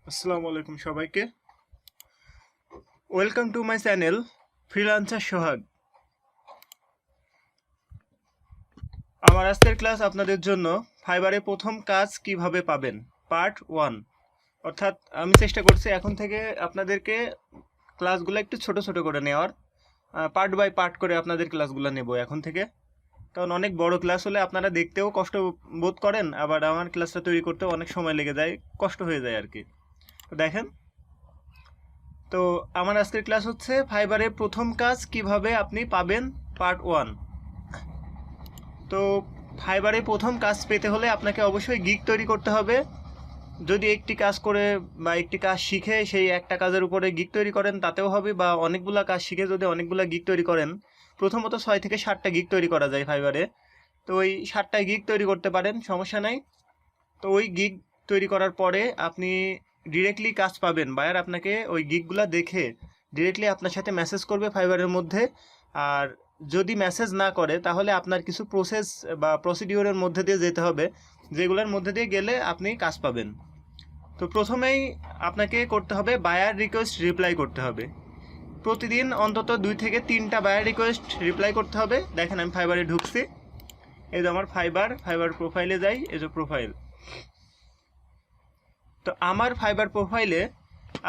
আসসালামু আলাইকুম সবাইকে। Welcome to my channel freelancer Sohag. আমার আজকের ক্লাস আপনাদের জন্য ফাইবারে প্রথম কাজ কিভাবে পাবেন পার্ট 1। অর্থাৎ আমি চেষ্টা করছি এখন থেকে আপনাদেরকে ক্লাসগুলো একটু ছোট ছোট করে নেওয়ার, পার্ট বাই পার্ট করে আপনাদের ক্লাসগুলো নেব এখন থেকে। কারণ অনেক বড় ক্লাস হলে আপনারা দেখতেও কষ্ট বোধ করেন, আবার আমার ক্লাসটা তৈরি করতেও অনেক সময় লেগে যায়, কষ্ট হয়ে যায় আর কি। তো দেখেন, তো আমার আজকের ক্লাস হচ্ছে ফাইবারে প্রথম কাজ কিভাবে আপনি পাবেন পার্ট 1। তো ফাইবারে প্রথম কাজ পেতে হলে আপনাকে অবশ্যই গিগ তৈরি করতে হবে। যদি একটি কাজ করে বা একটি কাজ শিখে সেই একটা কাজের উপরে গিগ তৈরি করেন তাতেও হবে, বা অনেকগুলা কাজ শিখে যদি অনেকগুলা গিগ তৈরি করেন, প্রথমত 6 থেকে 7টা গিগ তৈরি করা যায় ফাইবারে। তো ওই 7টা গিগ তৈরি করতে পারেন, সমস্যা নাই। তো ওই গিগ তৈরি করার পরে আপনি ডিরেক্টলি কাজ পাবেন, বায়ার আপনাকে ওই গিগগুলো দেখে ডিরেক্টলি আপনার সাথে মেসেজ করবে ফাইবারের মধ্যে। আর যদি মেসেজ না করে তাহলে আপনার কিছু প্রসেস বা প্রসিডিওরের মধ্যে দিয়ে যেতে হবে, যেগুলোর মধ্যে দিয়ে গেলে আপনি কাজ পাবেন। তো প্রথমেই আপনাকে করতে হবে বায়ার রিকোয়েস্ট রিপ্লাই করতে হবে। প্রতিদিন অন্তত 2 থেকে 3টা বায়ার রিকোয়েস্ট রিপ্লাই করতে হবে। দেখেন আমি ফাইবারে ঢুকছি, এই যে আমার ফাইবার প্রোফাইলে যাই, এই যে প্রোফাইল। তো আমার ফাইবার প্রোফাইলে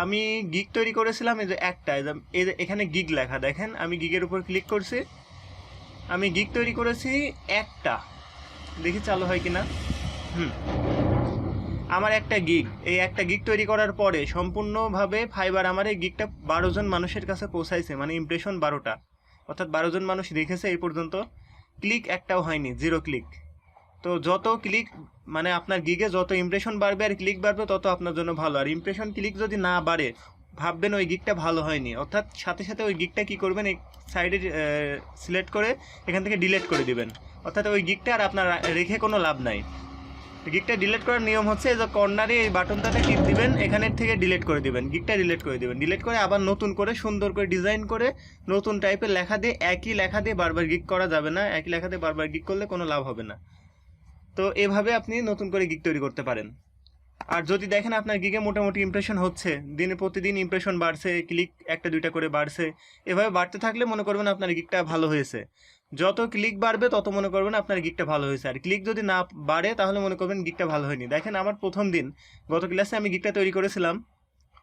আমি গিগ তৈরি করেছিলাম, এই যে একটা, এই যে এখানে গিগ লেখা দেখেন, আমি গিগের উপর ক্লিক করছি। আমি গিগ তৈরি করেছি একটা, দেখি চালু হয় কিনা। আমার একটা গিগ, এই একটা গিগ তৈরি করার পরে সম্পূর্ণভাবে ফাইবার আমার এই গিগটা 12 জন মানুষের কাছে পৌঁছাইছে, মানে ইমপ্রেশন 12টা, অর্থাৎ 12 জন মানুষ দেখেছে এই পর্যন্ত। ক্লিক একটাও হয়নি, 0 ক্লিক। তো যত ক্লিক, মানে আপনার গিগে যত ইমপ্রেশন বাড়বে আর ক্লিক বাড়বে তত আপনার জন্য ভালো। আর ইমপ্রেশন ক্লিক যদি না বাড়ে, ভাববেন ওই গিগটা ভালো হয়নি, অর্থাৎ সাথে সাথে ওই গিগটা কী করবেন, এই সাইডে সিলেক্ট করে এখান থেকে ডিলিট করে দিবেন। অর্থাৎ ওই গিগটা আর আপনার রেখে কোনো লাভ নাই। গিগটা ডিলিট করার নিয়ম হচ্ছে, এই যে কর্নারে এই বাটনটাতে টিপ দিবেন, এখানের থেকে ডিলিট করে দিবেন, গিগটা ডিলিট করে দিবেন। ডিলিট করে আবার নতুন করে সুন্দর করে ডিজাইন করে নতুন টাইপের লেখা দিয়ে, একই লেখা দিয়ে বারবার গিগ করা যাবে না, একই লেখা দিয়ে বারবার গিগ করলে কোনো লাভ হবে না। তো এভাবে আপনি নতুন করে গিগ তৈরি করতে পারেন। আর যদি দেখেন আপনার গিগে মোটামুটি ইমপ্রেশন হচ্ছে, দিনে প্রতিদিন ইমপ্রেশন বাড়ছে, ক্লিক একটা দুইটা করে বাড়ছে, এভাবে বাড়তে থাকলে মনে করবেন আপনার গিগটা ভালো হয়েছে। যত ক্লিক বাড়বে তত মনে করবেন আপনার গিগটা ভালো হয়েছে। আর ক্লিক যদি না বাড়ে তাহলে মনে করবেন গিগটা ভালো হয়নি। দেখেন আমার প্রথম দিন, গত ক্লাসে আমি গিগটা তৈরি করেছিলাম,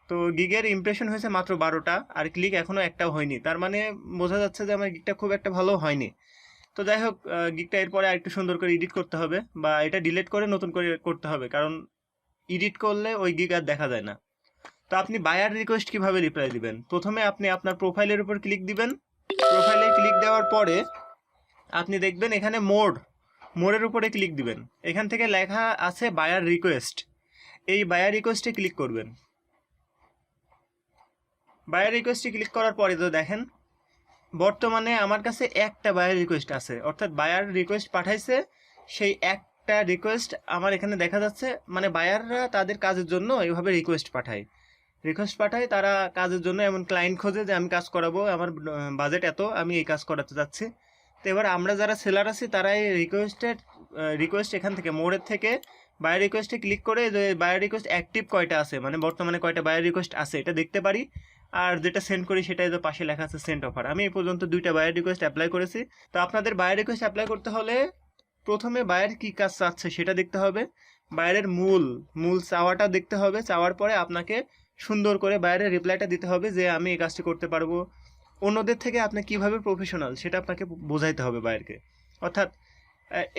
তো গিগের ইমপ্রেশন হয়েছে মাত্র 12টা, আর ক্লিক এখনও একটাও হয়নি। তার মানে বোঝা যাচ্ছে যে আমার গিগটা খুব একটা ভালো হয়নি। তো যাই হোক, গিগটা এরপরে আরেকটু সুন্দর করে এডিট করতে হবে, বা এটা ডিলিট করে নতুন করে করতে হবে, কারণ এডিট করলে ওই গিগ আর দেখা যায় না। তো আপনি বায়ার রিকোয়েস্ট কিভাবে রিপ্লাই দিবেন, প্রথমে আপনি আপনার প্রোফাইলের উপর ক্লিক দিবেন। প্রোফাইলে ক্লিক দেওয়ার পরে আপনি দেখবেন এখানে মোড়ের উপরে ক্লিক দিবেন। এখান থেকে লেখা আছে বায়ার রিকোয়েস্ট, এই বায়ার রিকোয়েস্টে ক্লিক করবেন। বায়ার রিকোয়েস্টে ক্লিক করার পরে তো দেখেন বর্তমানে আমার কাছে একটা বায়ার রিকোয়েস্ট আছে, অর্থাৎ বায়ার রিকোয়েস্ট পাঠাইছে, সেই একটা রিকোয়েস্ট আমার এখানে দেখা যাচ্ছে। মানে বায়াররা তাদের কাজের জন্য এইভাবে রিকোয়েস্ট পাঠায়, তারা কাজের জন্য এমন ক্লায়েন্ট খোঁজে যে আমি কাজ করাবো, আমার বাজেট এত, আমি এই কাজ করাতে যাচ্ছি। তো এবার আমরা যারা সেলার আছি তারা এই রিকোয়েস্ট এখান থেকে মোড়ের থেকে বায়ার রিকোয়েস্টে ক্লিক করে যে বায়ার রিকোয়েস্ট অ্যাক্টিভ কয়টা আছে, মানে বর্তমানে কয়টা বায়ার রিকোয়েস্ট আছে এটা দেখতে পারি। আর যেটা সেন্ড করি সেটাই তো পাশে লেখা আছে সেন্ড অফার। আমি এই পর্যন্ত 2টা বায়ার রিকোয়েস্ট অ্যাপ্লাই করেছি। তো আপনাদের বায়ার রিকোয়েস্ট অ্যাপ্লাই করতে হলে প্রথমে বায়ার কী কাজ চাচ্ছে সেটা দেখতে হবে, বায়ারের মূল চাওয়াটা দেখতে হবে। চাওয়ার পরে আপনাকে সুন্দর করে বায়ারের রিপ্লাইটা দিতে হবে যে আমি এই কাজটি করতে পারবো। অন্যদের থেকে আপনি কিভাবে প্রফেশনাল সেটা আপনাকে বোঝাইতে হবে বায়ারকে। অর্থাৎ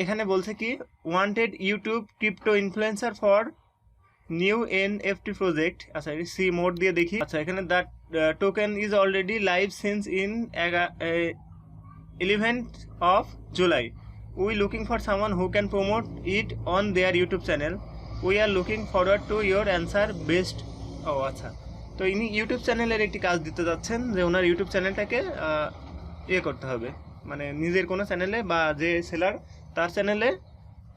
এখানে বলছে কি, wanted YouTube crypto influencer for new NFT project. আচ্ছা সি মোড দিয়ে দেখি। আচ্ছা এখানে that token is already live since in 11th of July. We looking for someone who can promote it on their YouTube channel. We are looking forward to your answer based. ও আচ্ছা, তো ইনি YouTube চ্যানেলের একটি কাজ দিতে যাচ্ছেন, যে ওনার YouTube চ্যানেলটাকে করতে হবে, মানে নিজের কোনো চ্যানেলে বা যে সেলার তার চ্যানেলে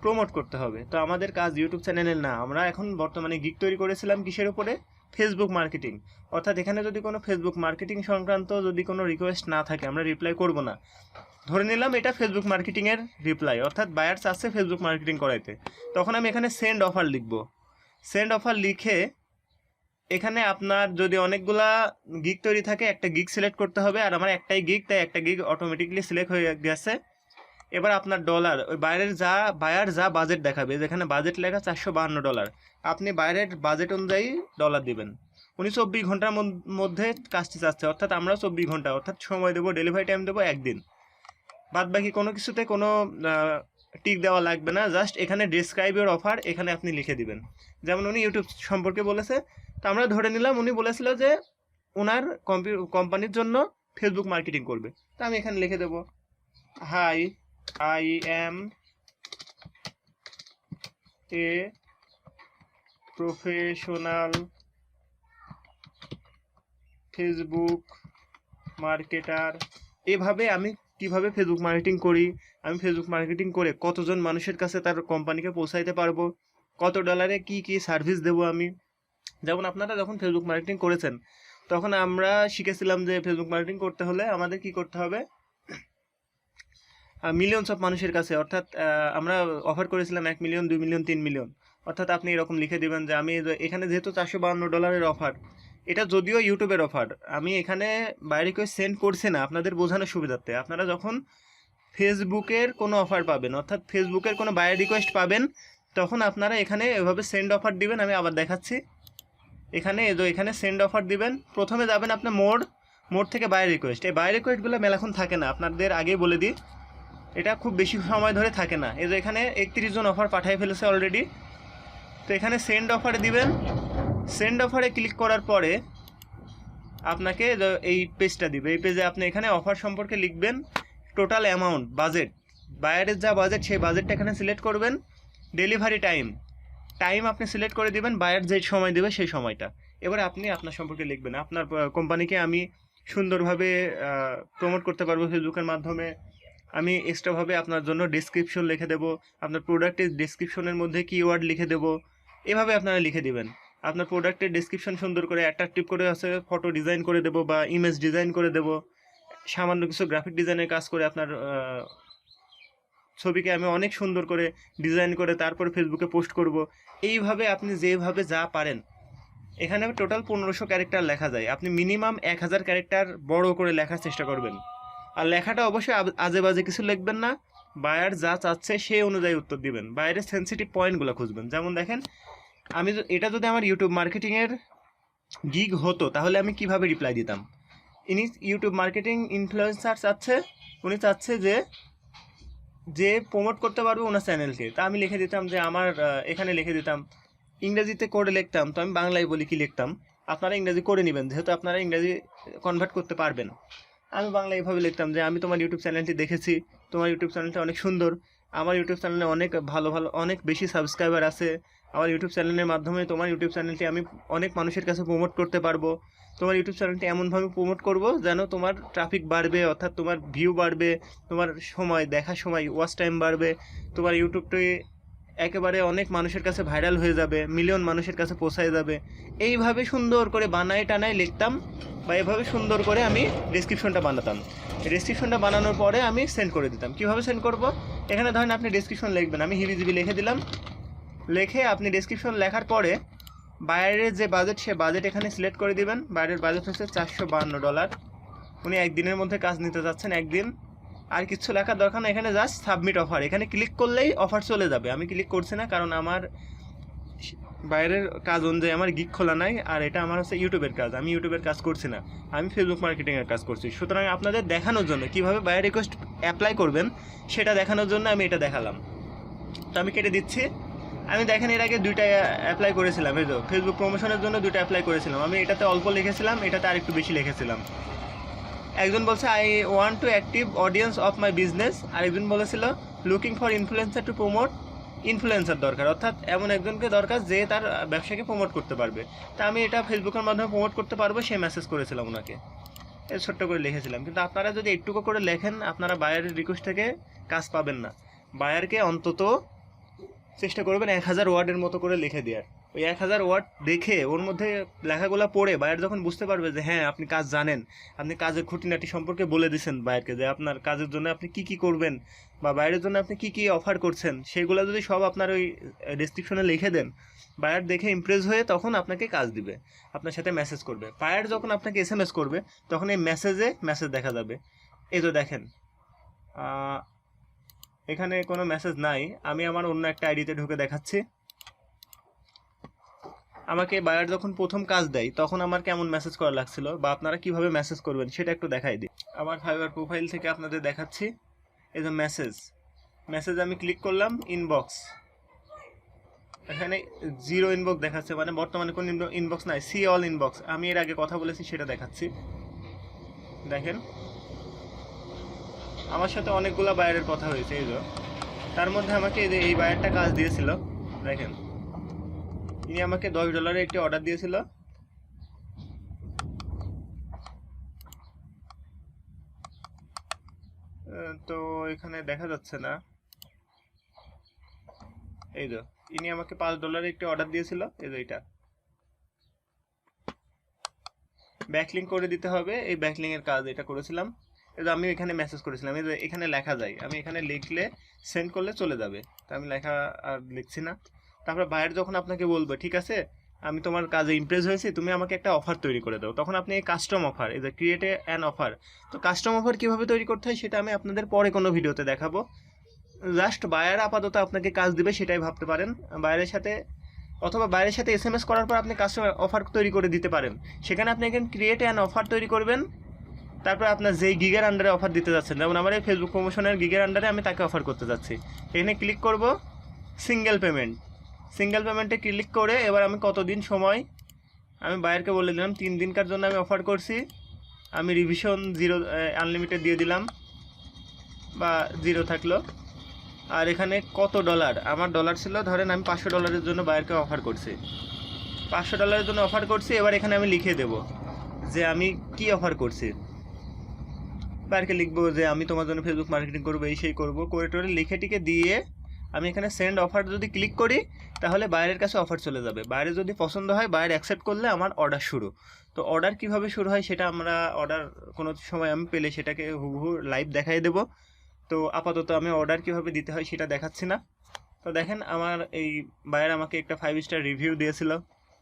প্রমোট করতে হবে। তো আমাদের কাজ ইউটিউব চ্যানেলের না, আমরা এখন বর্তমানে গিগ তৈরি করেছিলাম কিসের উপরে, ফেসবুক মার্কেটিং। অর্থাৎ এখানে যদি কোনো ফেসবুক মার্কেটিং সংক্রান্ত যদি কোনো রিকোয়েস্ট না থাকে আমরা রিপ্লাই করব না। ধরে নিলাম এটা ফেসবুক মার্কেটিংয়ের রিপ্লাই, অর্থাৎ বায়ার চাচ্ছে ফেসবুক মার্কেটিং করাইতে, তখন আমি এখানে সেন্ড অফার লিখব। সেন্ড অফার লিখে এখানে আপনার যদি অনেকগুলা গিগ তৈরি থাকে, একটা গিগ সিলেক্ট করতে হবে, আর আমার একটাই গিগ, তাই একটা গিগ অটোমেটিকলি সিলেক্ট হয়ে গেছে। এবার আপনার ডলার, ওই বায়ার যা বাজেট দেখাবে, যেখানে বাজেট লেখা $452, আপনি বাইরের বাজেট অনুযায়ী ডলার দিবেন। উনি 24 ঘন্টার মধ্যে কাজটি চাচ্ছে, অর্থাৎ আমরা 24 ঘন্টা অর্থাৎ সময় দেবো, ডেলিভারি টাইম দেবো 1 দিন। বাদ বাকি কোনো কিছুতে কোনো টিক দেওয়া লাগবে না, জাস্ট এখানে ডিসক্রাইব ইউর অফার এখানে আপনি লিখে দিবেন। যেমন উনি ইউটিউব সম্পর্কে বলেছে, তো আমরা ধরে নিলাম উনি বলেছিল যে ওনার কোম্পানির জন্য ফেসবুক মার্কেটিং করবে, তো আমি এখানে লিখে দেবো, hi, I am a professional Facebook marketer. এভাবে আমি কিভাবে ফেসবুক মার্কেটিং করি, আমি ফেসবুক মার্কেটিং করে কতজন মানুষের কাছে তার কোম্পানিকে পৌঁছাইতে পারবো, কত ডলারে কি কি সার্ভিস দেবো আমি। যেমন আপনারা যখন ফেসবুক মার্কেটিং করেছেন তখন আমরা শিখেছিলাম যে ফেসবুক মার্কেটিং করতে হলে আমাদের কি করতে হবে, মিলিয়নস অফ মানুষের কাছে, অর্থাৎ আমরা অফার করেছিলাম 1 মিলিয়ন, 2 মিলিয়ন, 3 মিলিয়ন। অর্থাৎ আপনি এরকম লিখে দেবেন যে আমি এখানে যেহেতু $452 অফার, এটা যদিও ইউটিউবের অফার, আমি এখানে বাইরে কেউ সেন্ড করছি না, আপনাদের বোঝানোর সুবিধার্থে। আপনারা যখন ফেসবুকের কোনো অফার পাবেন, অর্থাৎ ফেসবুকের কোনো বায়ার রিকোয়েস্ট পাবেন, তখন আপনারা এখানে এভাবে সেন্ড অফার দিবেন। আমি আবার দেখাচ্ছি, এখানে সেন্ড অফার দিবেন। প্রথমে যাবেন আপনি মোড থেকে বায়ার রিকোয়েস্ট। এই বায়ার রিকোয়েস্টগুলো মেলাক্ষণ থাকে না, আপনাদের আগেই বলে দিই, এটা খুব বেশি সময় ধরে থাকে না। এই যে এখানে 31 জন অফার পাঠিয়ে ফেলেছে অলরেডি, তো এখানে সেন্ড অফারে দিবেন। সেন্ড অফারে ক্লিক করার পরে আপনাকে এই পেজটা দিবে। এই পেজে আপনি এখানে অফার সম্পর্কে লিখবেন, টোটাল অ্যামাউন্ট, বাজেট, বায়ারের যা বাজেট সেই বাজেটটা এখানে সিলেক্ট করবেন। ডেলিভারি টাইম আপনি সিলেক্ট করে দিবেন, বায়ার যে সময় দেবে সেই সময়টা। এবার আপনি আপনার সম্পর্কে লিখবেন, আপনার কোম্পানিকে আমি সুন্দরভাবে প্রমোট করতে পারবো ফেসবুকের মাধ্যমে। আমি এক্সট্রাভাবে আপনার জন্য ডেসক্রিপশন লিখে দেবো, আপনার প্রোডাক্টের ডেসক্রিপশনের মধ্যে কিওয়ার্ড লিখে দেবো। এভাবে আপনারা লিখে দিবেন। আপনার প্রোডাক্টের ডেসক্রিপশন সুন্দর করে অ্যাট্রাকটিভ করে আছে ফটো ডিজাইন করে দেবো বা ইমেজ ডিজাইন করে দেবো, সামান্য কিছু গ্রাফিক ডিজাইনের কাজ করে আপনার ছবিকে আমি অনেক সুন্দর করে ডিজাইন করে তারপরে ফেসবুকে পোস্ট করব। এইভাবে আপনি যেভাবে যা পারেন, এখানে টোটাল 1500 ক্যারেক্টার লেখা যায়, আপনি মিনিমাম 1000 ক্যারেক্টার বড় করে লেখার চেষ্টা করবেন। আর লেখাটা অবশ্যই আজে বাজে কিছু লিখবেন না, বায়ার যা চাচ্ছে সেই অনুযায়ী উত্তর দিবেন। বাইরের সেন্সিটিভ পয়েন্টগুলো খুঁজবেন। যেমন দেখেন, এটা যদি আমার ইউটিউব মার্কেটিংয়ের গিগ হতো তাহলে আমি কিভাবে রিপ্লাই দিতাম। ইনি ইউটিউব মার্কেটিং ইনফ্লুয়েন্সার চাচ্ছে, উনি চাচ্ছে যে প্রমোট করতে পারবে ওনার চ্যানেলকে, তা আমি লিখে দিতাম যে আমার এখানে লিখে দিতাম, ইংরেজিতে করে লিখতাম, তো আমি বাংলায় বলি কি লিখতাম, আপনারা ইংরেজি করে নেবেন যেহেতু আপনারা ইংরেজি কনভার্ট করতে পারবেন। আমি বাংলা এইভাবে লিখতাম যে আমি তোমার ইউটিউব চ্যানেলটি দেখেছি, তোমার ইউটিউব চ্যানেলটা অনেক সুন্দর, আমার ইউটিউব চ্যানেলে অনেক ভালো অনেক বেশি সাবস্ক্রাইবার আছে, আমার ইউটিউব চ্যানেলের মাধ্যমে তোমার ইউটিউব চ্যানেলটি আমি অনেক মানুষের কাছে প্রমোট করতে পারবো। তোমার ইউটিউব চ্যানেলটি এমনভাবে প্রমোট করব যেন তোমার ট্রাফিক বাড়বে, অর্থাৎ তোমার ভিউ বাড়বে, তোমার দেখার সময় ওয়াচ টাইম বাড়বে, তোমার ইউটিউবটি একেবারে অনেক মানুষের কাছে ভাইরাল হয়ে যাবে, মিলিয়ন মানুষের কাছে পৌঁছায় যাবে। এইভাবে সুন্দর করে বানায় টানায় লিখতাম, বা এভাবে সুন্দর করে আমি ডেসক্রিপশনটা বানাতাম। ডেসক্রিপশনটা বানানোর পরে আমি সেন্ড করে দিতাম। কীভাবে সেন্ড করব, এখানে ধরেন আপনি ডেসক্রিপশন লিখবেন, আমি হিবিজিবি লিখে দিলাম। লিখে আপনি ডেসক্রিপশন লেখার পরে বাইরের যে বাজেট সে বাজেট এখানে সিলেক্ট করে দিবেন। বাইরের বাজেট হচ্ছে $452, উনি একদিনের মধ্যে কাজ নিতে যাচ্ছেন, একদিন। আর কিছু লেখার দরকার না, এখানে জাস্ট সাবমিট অফার, এখানে ক্লিক করলেই অফার চলে যাবে। আমি ক্লিক করছি না কারণ আমার বাইরের কাজ অনুযায়ী আমার গিগ খোলা নাই, আর এটা আমার হচ্ছে ইউটিউবের কাজ, আমি ইউটিউবের কাজ করছি না, আমি ফেসবুক মার্কেটিংয়ের কাজ করছি। সুতরাং আপনাদের দেখানোর জন্য কীভাবে বায়ার রিকোয়েস্ট অ্যাপ্লাই করবেন সেটা দেখানোর জন্য আমি এটা দেখালাম। তো আমি কেটে দিচ্ছি। আমি দেখেন এর আগে 2টা অ্যাপ্লাই করেছিলাম, এই তো ফেসবুক প্রমোশনের জন্য 2টা অ্যাপ্লাই করেছিলাম। আমি এটাতে অল্প লিখেছিলাম, এটাতে আরেকটু বেশি লিখেছিলাম। একজন বলছে I want to active audience of my business, আর একজন বলেছিল looking for influencer to promote. Influencer দরকার, অর্থাৎ এমন একজনকে দরকার যে তার ব্যবসাকে প্রমোট করতে পারবে। তা আমি এটা ফেসবুকের মাধ্যমে প্রমোট করতে পারবো সেই মেসেজ করেছিলাম ওনাকে, ছোট্ট করে লিখেছিলাম। কিন্তু আপনারা যদি একটুকু করে লেখেন আপনারা বায়ারের রিকোয়েস্ট থেকে কাজ পাবেন না। বায়ারকে অন্তত চেষ্টা করবেন 1000 ওয়ার্ডের মতো করে লিখে দেওয়ার। ওই 1000 ওয়ার্ড দেখে ওর মধ্যে লেখাগুলো পড়ে বায়ার যখন বুঝতে পারবে যে হ্যাঁ আপনি কাজ জানেন, আপনি কাজের খুঁটিনাটি সম্পর্কে বলে দিচ্ছেন বায়ারকে যে আপনার কাজের জন্য আপনি কি কি করবেন বা বাইরের জন্য আপনি কি কি অফার করছেন, সেগুলো যদি সব আপনার ওই ডেসক্রিপশনে লিখে দেন, বায়ার দেখে ইমপ্রেস হয়ে তখন আপনাকে কাজ দিবে, আপনার সাথে মেসেজ করবে। বায়ার যখন আপনাকে SMS করবে তখন এই মেসেজ দেখা যাবে। এই তো দেখেন এখানে কোনো মেসেজ নাই, আমি আমার অন্য একটা আইডিতে ঢুকে দেখাচ্ছি। আমাকে বায়ার যখন প্রথম কাজ দেয় তখন আমার কেমন মেসেজ করা লাগছিল বা আপনারা কিভাবে মেসেজ করবেন সেটা একটু দেখাই দিই। আমার ফাইবার প্রোফাইল থেকে আপনাদের দেখাচ্ছি। এই যে মেসেজ আমি ক্লিক করলাম, ইনবক্স, এখানে 0 ইনবক্স দেখাচ্ছে, মানে বর্তমানে কোন ইনবক্স নাই, সি অল ইনবক্স। আমি এর আগে কথা বলেছি সেটা দেখাচ্ছি। দেখেন আমার সাথে অনেকগুলো বায়ারের কথা হয়েছে, এই যে তার মধ্যে আমাকে এই বায়ারটা কাজ দিয়েছিল। দেখেন ইনি আমাকে $10 একটি অর্ডার দিয়েছিল। তো এখানে দেখা যাচ্ছে না, এই যে ইনি আমাকে $5 একটি অর্ডার দিয়েছিল। এই যে এটা ব্যাকলিঙ্ক করে দিতে হবে, এই ব্যাকলিঙ্কের কাজ এটা করেছিলাম। এই যে আমি এখানে মেসেজ করেছিলাম, এই যে এখানে লেখা যায়, আমি এখানে লিখলে সেন্ড করলে চলে যাবে, তা আমি লেখা আর লিখছি না। তারপরে বায়ার যখন আপনাকে বলবে ঠিক আছে আমি তোমার কাজে ইমপ্রেস হয়েছি, তুমি আমাকে একটা অফার তৈরি করে দাও, তখন আপনি এই কাস্টম অফার, এই যে ক্রিয়েট অ্যান অফার, তো কাস্টম অফার কীভাবে তৈরি করতে হয় সেটা আমি আপনাদের পরে কোনো ভিডিওতে দেখাবো। জাস্ট বায়ার আপাতত আপনাকে কাজ দিবে সেটাই ভাবতে পারেন। বায়ারের সাথে অথবা বাইরের সাথে SMS করার পর আপনি কাস্টমার অফার তৈরি করে দিতে পারেন। সেখানে আপনি এখানে ক্রিয়েট অ্যান অফার তৈরি করবেন, তারপর আপনার যেই গিগের আন্ডারে অফার দিতে যাচ্ছেন, যেমন আমার এই ফেসবুক প্রমোশনের গিগের আন্ডারে আমি তাকে অফার করতে যাচ্ছি, এখানে ক্লিক করব সিঙ্গেল পেমেন্টে ক্লিক করে এবার আমি কতদিন সময়, আমি বায়ারকে বলে দিলাম 3 দিনকার জন্য আমি অফার করছি, আমি রিভিশন 0 আনলিমিটেড দিয়ে দিলাম বা 0 থাকলো। আর এখানে কত ডলার, আমার ডলার ছিল ধরেন আমি $500 জন্য বায়ারকে অফার করছি, $500 জন্য অফার করছি। এবার এখানে আমি লিখে দেব যে আমি কি অফার করছি, বায়ারকে লিখবো যে আমি তোমার জন্য ফেসবুক মার্কেটিং করবো, এই সেই করবো, করে টোরে লিখে টিকে দিয়ে আমি এখানে সেন্ড অফার যদি ক্লিক করি তাহলে বাইরের কাছে অফার চলে যাবে। বাইরে যদি পছন্দ হয় বাইরে অ্যাকসেপ্ট করলে আমার অর্ডার শুরু। তো অর্ডার কিভাবে শুরু হয় সেটা আমরা অর্ডার কোনো সময় আমি পেলে সেটাকে হুবহু লাইভ দেখাই দেবো। তো আপাতত আমি অর্ডার কিভাবে দিতে হয় সেটা দেখাচ্ছি না। তো দেখেন আমার এই বায়ার আমাকে একটা 5 স্টার রিভিউ দিয়েছিল,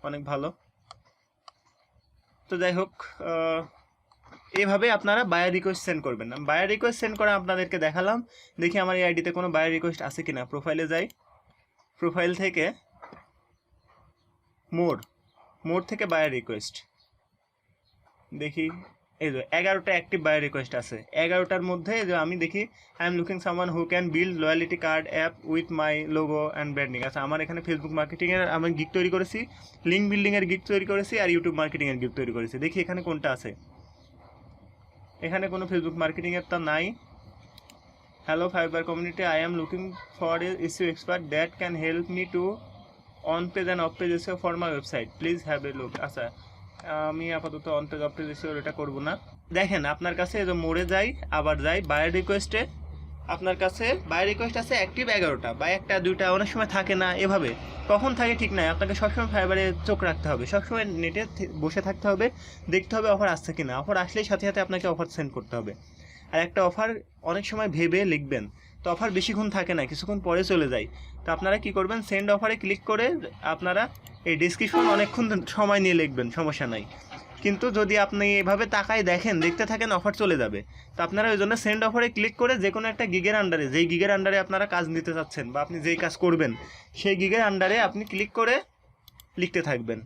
অনেক ভালো। তো যাই হোক এইভাবে আপনারা বায়ার রিকোয়েস্ট সেন্ড করবেন। বায়ার রিকোয়েস্ট সেন্ড করা আপনাদেরকে দেখালাম। দেখি আমার এই আইডিতে কোনো বায়ার রিকোয়েস্ট আছে কিনা। প্রোফাইলে যাই, প্রোফাইল থেকে মোর থেকে বায়ার রিকোয়েস্ট দেখি, এই যে 11টা অ্যাক্টিভ বায়ার রিকোয়েস্ট আছে। 11টার মধ্যে যে আমি দেখি I am looking someone who can build loyalty card app with my logo and branding. আচ্ছা আমার এখানে ফেসবুক মার্কেটিংয়ের আমি গিগ তৈরি করেছি, লিঙ্ক বিল্ডিংয়ের গিগ তৈরি করেছি, আর ইউটিউব মার্কেটিংয়ের গিগ তৈরি করেছি। দেখি এখানে কোনটা আছে, এখানে কোনো ফেসবুক মার্কেটিংয়ের তা নাই। Hello fibre community, I am looking for a issue expert that can help me two on page and of page SEO for my website, please have a look. আচ্ছা আমি আপাতত on page of page SEO এটা করবো না। দেখেন আপনার কাছে এই যে মোড়ে যাই, আবার যাই বায়ার রিকোয়েস্টে, আপনার কাছে বায়ার রিকোয়েস্ট আছে অ্যাক্টিভ 11টা বা 1টা 2টা, অনেক সময় থাকে না, এভাবে কখন থাকে ঠিক নাই। আপনাকে সবসময় ফাইবারে চোখ রাখতে হবে, সবসময় নেটে বসে থাকতে হবে, দেখতে হবে অফার আসছে কিনা। অফার আসলেই সাথে সাথে আপনাকে অফার সেন্ড করতে হবে। আর একটা অফার অনেক সময় ভেবে লিখবেন, তো অফার বেশিক্ষণ থাকে না, কিছুক্ষণ পরে চলে যায়। তো আপনারা কি করবেন, সেন্ড অফারে ক্লিক করে আপনারা এই ডিসক্রিপশন অনেকক্ষণ সময় নিয়ে লিখবেন, সমস্যা নাই। কিন্তু যদি আপনি এভাবে তাকায় দেখেন, দেখতে থাকেন, অফার চলে যাবে। তো আপনারা ওই জন্য সেন্ড অফারে ক্লিক করে যে কোনো একটা গিগের আন্ডারে, যেই গিগের আন্ডারে আপনারা কাজ নিতে চাচ্ছেন বা আপনি যেই কাজ করবেন সেই গিগের আন্ডারে আপনি ক্লিক করে লিখতে থাকবেন।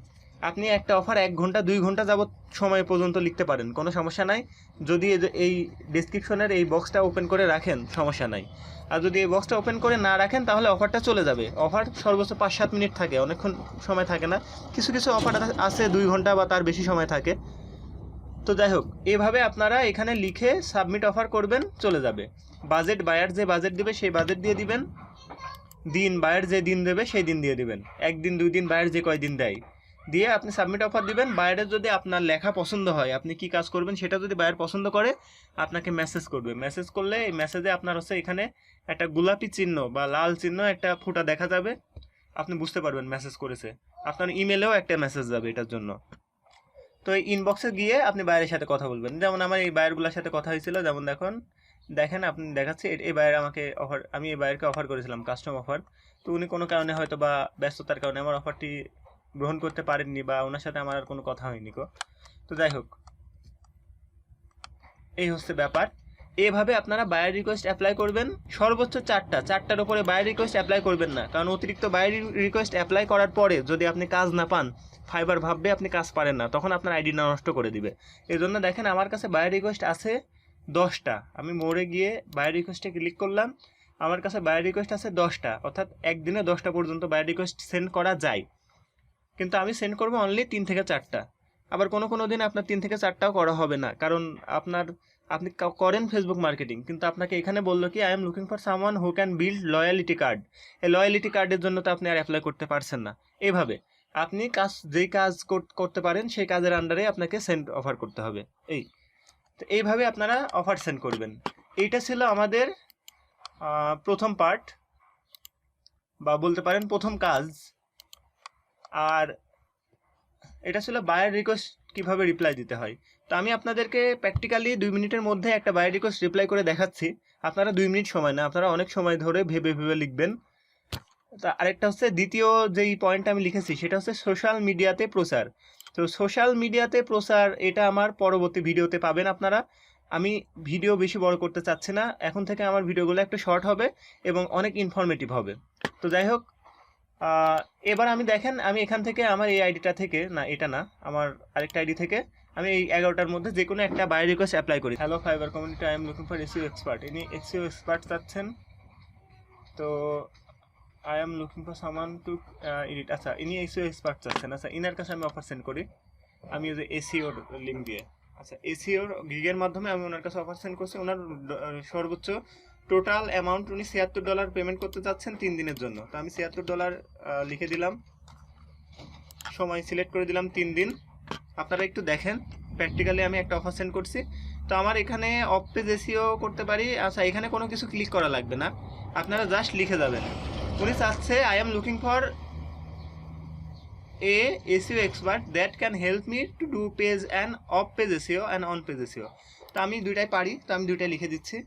আপনি একটা অফার 1 ঘন্টা 2 ঘন্টা যাবত সময় পর্যন্ত লিখতে পারেন, কোনো সমস্যা নাই। যদি এই ডেসক্রিপশনের এই বক্সটা ওপেন করে রাখেন সমস্যা নাই। আর যদি এই বক্সটা ওপেন করে না রাখেন তাহলে অফারটা চলে যাবে। অফার সর্বোচ্চ 5-7 মিনিট থাকে, অনেকক্ষণ সময় থাকে না। কিছু কিছু অফার আছে 2 ঘন্টা বা তার বেশি সময় থাকে। তো যাই হোক এইভাবে আপনারা এখানে লিখে সাবমিট অফার করবেন, চলে যাবে। বাজেট, বায়ার যে বাজেট দেবে সেই বাজেট দিয়ে দিবেন, দিন বায়ার যে দিন দেবে সেই দিন দিয়ে দিবেন, 1 দিন 2 দিন বায়ার যে কয়দিন দেয় দিয়ে আপনি সাবমিট অফার দিবেন। বায়ারের যদি আপনার লেখা পছন্দ হয়, আপনি কি কাজ করবেন সেটা যদি বায়ার পছন্দ করে আপনাকে মেসেজ করবে। মেসেজ করলে এই মেসেজে আপনার হচ্ছে এখানে একটা গোলাপি চিহ্ন বা লাল চিহ্ন একটা ফুটা দেখা যাবে, আপনি বুঝতে পারবেন মেসেজ করেছে। আপনার ইমেলেও একটা মেসেজ যাবে এটার জন্য। তো এই ইনবক্সে গিয়ে আপনি বায়ারের সাথে কথা বলবেন। যেমন আমার এই বায়ারগুলোর সাথে কথা হয়েছিল, যেমন দেখেন আপনি দেখাচ্ছি এই বায়ার আমাকে অফার, আমি এই বায়ারকে অফার করেছিলাম কাস্টম অফার। তো উনি কোনো কারণে হয়তো বা ব্যস্ততার কারণে আমার অফারটি গ্রহণ করতে পারেননি, বা ওনার সাথে আমার আর কোনো কথা হয়নি গো। তো যাই হোক, এই হচ্ছে ব্যাপার। এভাবে আপনারা বায়ার রিকোয়েস্ট অ্যাপ্লাই করবেন, সর্বোচ্চ চারটার উপরে বায়ার রিকোয়েস্ট অ্যাপ্লাই করবেন না, কারণ অতিরিক্ত বায়ার রিকোয়েস্ট অ্যাপ্লাই করার পরে যদি আপনি কাজ না পান, ফাইবার ভাববে আপনি কাজ পারেন না, তখন আপনার আইডি নষ্ট করে দিবে। এই জন্য দেখেন আমার কাছে বায়ার রিকোয়েস্ট আছে 10টা। আমি মোড়ে গিয়ে বায়ার রিকোয়েস্টে ক্লিক করলাম, আমার কাছে বায়ার রিকোয়েস্ট আছে 10টা, অর্থাৎ একদিনে 10টা পর্যন্ত বায়ার রিকোয়েস্ট সেন্ড করা যায়। কিন্তু আমি সেন্ড করবো অনলি 3 থেকে 4টা। আবার কোনো দিন আপনার 3 থেকে 4টাও করা হবে না, কারণ আপনি করেন ফেসবুক মার্কেটিং, কিন্তু আপনাকে এখানে বললো কি I am looking for someone who can build loyalty card. এই লয়ালিটি কার্ডের জন্য তো আপনি আর অ্যাপ্লাই করতে পারছেন না। এইভাবে আপনি যেই কাজ করতে পারেন সেই কাজের আন্ডারে আপনাকে সেন্ড অফার করতে হবে। তো এইভাবে আপনারা অফার সেন্ড করবেন। এইটা ছিল আমাদের প্রথম পার্ট, বা বলতে পারেন প্রথম কাজ। আর এটা ছিল বায়ার রিকোয়েস্ট কিভাবে রিপ্লাই দিতে হয়। তো আমি আপনাদেরকে প্র্যাকটিক্যালি 2 মিনিটের মধ্যে একটা বায়ার রিকোয়েস্ট রিপ্লাই করে দেখাচ্ছি। আপনারা 2 মিনিট সময় না, আপনারা অনেক সময় ধরে ভেবে লিখবেন। তা আরেকটা হচ্ছে, দ্বিতীয় যেই পয়েন্ট আমি লিখেছি সেটা হচ্ছে সোশ্যাল মিডিয়াতে প্রচার। তো সোশ্যাল মিডিয়াতে প্রচার এটা আমার পরবর্তী ভিডিওতে পাবেন আপনারা। আমি ভিডিও বেশি বড় করতে চাচ্ছি না, এখন থেকে আমার ভিডিওগুলো একটু শর্ট হবে এবং অনেক ইনফরমেটিভ হবে। তো যাই হোক, এবার আমি দেখেন, আমি এখান থেকে আমার এই আইডিটা থেকে, না এটা না, আমার আরেকটা আইডি থেকে আমি এই 11টার মধ্যে যে কোনো একটা বায়ার রিকোয়েস্ট অ্যাপ্লাই করি। Hello fibre community, I am looking for SEO expert. ইনি এসইও এক্সপার্ট চাচ্ছেন, তো আই এম লুকিং ফর সামান টু এডিট। আচ্ছা, ইনি এসইও এক্সপার্ট চাচ্ছেন। আচ্ছা, ইনার কাছে আমি অফার সেন্ড করি, আমি ওই যে এসইওর লিঙ্ক দিয়ে। আচ্ছা, এসইওর গিগের মাধ্যমে আমি ওনার কাছে অফার সেন্ড করছি। ওনার সর্বোচ্চ টোটাল অ্যামাউন্ট উনি $76 পেমেন্ট করতে চাচ্ছেন 3 দিনের জন্য। তো আমি $76 লিখে দিলাম, সময় সিলেক্ট করে দিলাম 3 দিন। আপনারা একটু দেখেন, প্র্যাকটিক্যালি আমি একটা অফার সেন্ড করছি। তো আমার এখানে অফ পেজ এসইও করতে পারি। আচ্ছা, এখানে কোনো কিছু ক্লিক করা লাগবে না, আপনারা জাস্ট লিখে যাবেন। উনি চাচ্ছে I am looking for a SEO expert that can help me to do page and of page SEO and on page SEO. তো আমি দুইটাই পারি, তো আমি দুইটাই লিখে দিচ্ছি।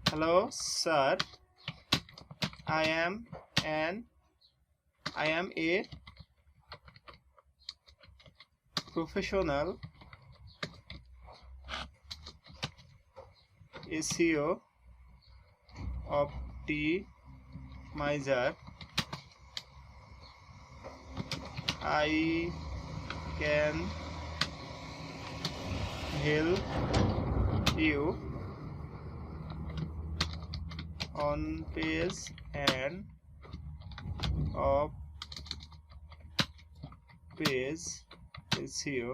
Hello sir, I am a professional SEO optimizer. I can help you on page and off page SEO.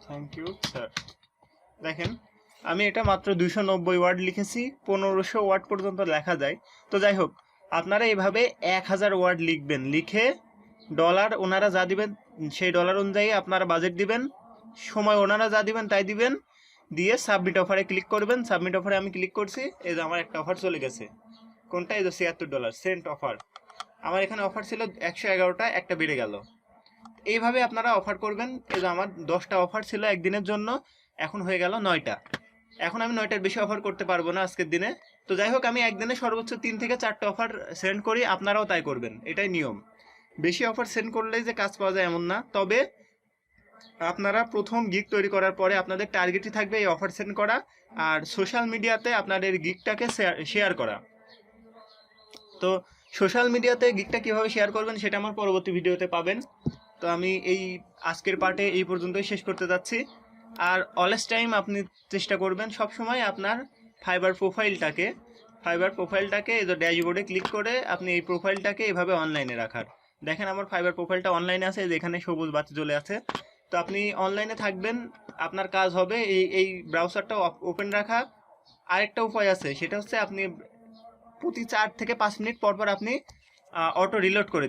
Thank you sir. দেখেন, আমি এটা মাত্র 290 ওয়ার্ড লিখেছি, 1500 ওয়ার্ড পর্যন্ত লেখা যায়। তো যাই হোক, আপনারা এভাবে 1000 ওয়ার্ড লিখবেন, লিখে ডলার ওনারা যা দিবেন সেই ডলার অনুযায়ী আপনারা বাজেট দিবেন, সময় ওনারা যা দিবেন তাই দিবেন, দিয়ে সাবমিট অফারে ক্লিক করবেন। সাবমিট অফারে আমি ক্লিক করছি, এই যে আমার একটা অফার চলে গেছে। কোনটা? এই যে $76 সেন্ট অফার। আমার এখানে অফার ছিল 111টা, একটা বেড়ে গেল। এইভাবে আপনারা অফার করবেন। এই যে আমার 10টা অফার ছিল একদিনের জন্য, এখন হয়ে গেল 9টা। এখন আমি 9টার বেশি অফার করতে পারবো না আজকের দিনে। তো যাই হোক, আমি একদিনে সর্বোচ্চ 3 থেকে 4টা অফার সেন্ড করি, আপনারাও তাই করবেন, এটাই নিয়ম। বেশি অফার সেন্ড করলেই যে কাজ পাওয়া যায় এমন না। তবে আপনারা প্রথম গিগ তৈরি করার পরে আপনাদের টার্গেটই থাকবে এই অফার সেন্ড করা আর সোশ্যাল মিডিয়াতে আপনাদের গিগটাকে শেয়ার করা। তো সোশ্যাল মিডিয়াতে গিগটা কীভাবে শেয়ার করবেন সেটা আমার পরবর্তী ভিডিওতে পাবেন। তো আমি এই আজকের পার্টে এই পর্যন্তই শেষ করতে যাচ্ছি। আর অলওয়েজ টাইম আপনি চেষ্টা করবেন সবসময় আপনার ফাইবার প্রোফাইলটাকে এই যে ড্যাশবোর্ডে ক্লিক করে আপনি এই প্রোফাইলটাকে এভাবে অনলাইনে রাখার। দেখেন আমার ফাইবার প্রোফাইলটা অনলাইনে আছে, যেখানে সবুজ বাতি জ্বলে আছে। তো আপনি অনলাইনে থাকবেন, আপনার কাজ হবে এই ব্রাউজারটা ওপেন রাখা। আরেকটা উপায় আছে, সেটা হচ্ছে আপনি প্রতি 4 থেকে 5 মিনিট পর আপনি অটো রিলোড করে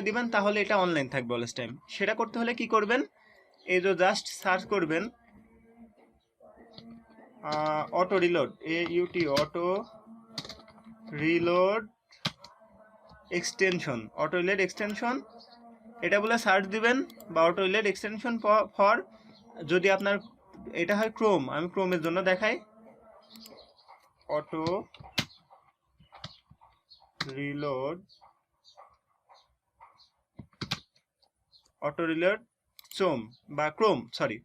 দিবেন, তাহলে এটা অনলাইন থাকবে অলওয়েজ টাইম। সেটা করতে হলে কি করবেন, এই যে জাস্ট সার্চ করবেন auto reload, auto reload extension, auto reload extension এটা বলে সার্চ দিবেন, বা অটো রিলোড এক্সটেনশন ফর, যদি আপনার এটা হয় ক্রোম, আমি ক্রোমের জন্য দেখাই, অটো রিলোড ক্রোম বা Chrome, sorry,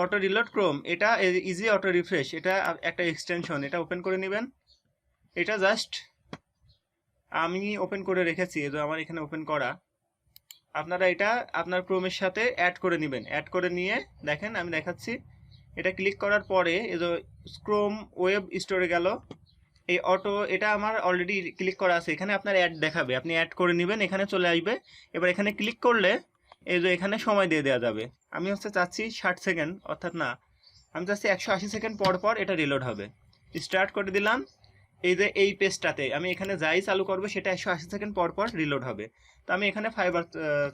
auto reload Chrome, এটা ইজি অটো রিফ্রেশ, এটা একটা এক্সটেনশন, এটা ওপেন করে নেবেন। এটা জাস্ট আমি ওপেন করে রেখেছি, এই যে আমার এখানে ওপেন করা, আপনারা এটা আপনার ক্রোমের সাথে অ্যাড করে নেবেন। অ্যাড করে নিয়ে দেখেন আমি দেখাচ্ছি, এটা ক্লিক করার পরে এই যে ক্রোম ওয়েব স্টোরে গেল, এই অটো, এটা আমার অলরেডি ক্লিক করা আছে, এখানে আপনার অ্যাড দেখাবে, আপনি অ্যাড করে নেবেন, এখানে চলে আসবে। এবার এখানে ক্লিক করলে এই যে এখানে সময় দিয়ে দেওয়া যাবে, আমি চাচ্ছি 60 সেকেন্ড, অর্থাৎ না, আমি চাচ্ছি 180 সেকেন্ড পর পর এটা রিলোড হবে। স্টার্ট করে দিলাম, এই যে এই পেজটাতে আমি এখানে যাই চালু করবো সেটা 180 সেকেন্ড পর পর রিলোড হবে। তো আমি এখানে ফাইবার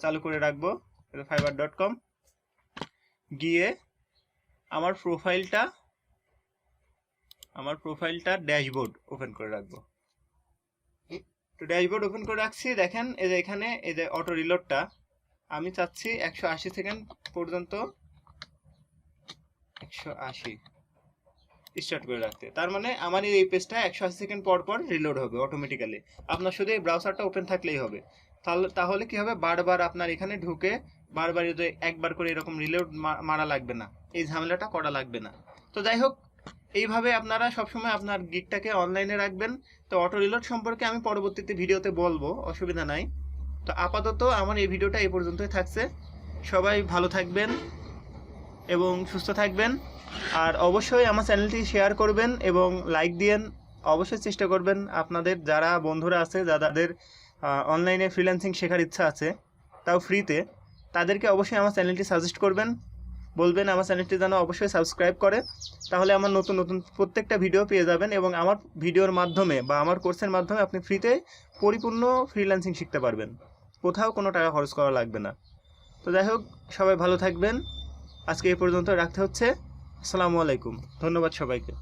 চালু করে রাখবো, fiverr.com, গিয়ে আমার প্রোফাইলটা ড্যাশবোর্ড ওপেন করে রাখবো। তো ড্যাশবোর্ড ওপেন করে রাখছি, দেখেন এই যে এখানে এই যে অটো রিলোডটা আমি চাচ্ছি 180 সেকেন্ড পর্যন্ত, 180 স্টার্ট করে রাখতে। তার মানে আমার এই পেজটা 180 সেকেন্ড পর পর রিলোড হবে অটোমেটিক্যালি। আপনার শুধু এই ব্রাউজারটা ওপেন থাকলেই হবে। তাহলে কি হবে, বারবার আপনার এখানে ঢুকে বারবার যদি একবার করে এরকম রিলোড মারা লাগবে না, এই ঝামেলাটা করা লাগবে না। তো যাই হোক, এইভাবে আপনারা সবসময় আপনার গিগটাকে অনলাইনে রাখবেন। তো অটো রিলোড সম্পর্কে আমি পরবর্তীতে ভিডিওতে বলবো, অসুবিধা নাই। তো আপাতত আমার এই ভিডিওটা এই পর্যন্তই থাকছে। সবাই ভালো থাকবেন এবং সুস্থ থাকবেন, আর অবশ্যই আমার চ্যানেলটি শেয়ার করবেন এবং লাইক দিয়েন। অবশ্যই চেষ্টা করবেন আপনাদের যারা বন্ধুরা আছে, যাদের অনলাইনে ফ্রিল্যান্সিং শেখার ইচ্ছা আছে, তাও ফ্রিতে, তাদেরকে অবশ্যই আমার চ্যানেলটি সাজেস্ট করবেন, বলবেন আমার চ্যানেলটি যেন অবশ্যই সাবস্ক্রাইব করে, তাহলে আমার নতুন নতুন প্রত্যেকটা ভিডিও পেয়ে যাবেন এবং আমার ভিডিওর মাধ্যমে বা আমার কোর্সের মাধ্যমে আপনি ফ্রিতে পরিপূর্ণ ফ্রিল্যান্সিং শিখতে পারবেন, কোথাও কোনো টাকা খরচ করা লাগবে না। তো যাই হোক, সবাই ভালো থাকবেন, আজকে এই পর্যন্ত রাখতে হচ্ছে। আসসালামু আলাইকুম, ধন্যবাদ সবাইকে।